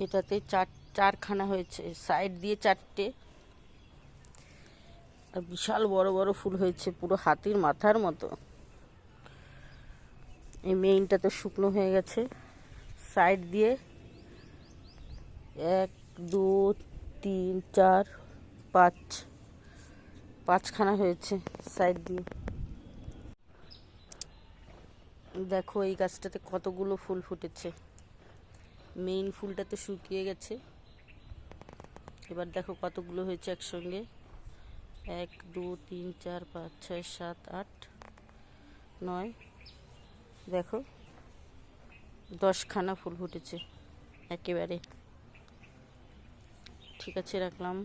এটাতে চারখানা হয়েছে, সাইড দিয়ে চারটে, আর বিশাল বড় বড় ফুল হয়েছে, পুরো হাতির মাথার মতো। এই মেইনটা তো শুকনো হয়ে গেছে। সাইড দিয়ে 1 2 3 4 5 পাঁচখানা হয়েছে সাইড দিয়ে। দেখো এই গাছটাতে কতগুলো ফুল ফুটেছে। মেইন ফুলটা তো শুকিয়ে গেছে। এবার দেখো কতগুলো হয়েছে একসঙ্গে। 1 2 3 4 5 6 7 8 9, দেখো 10খানা ফুল ফুটেছে একেবারে। ঠিক আছে, রাখলাম।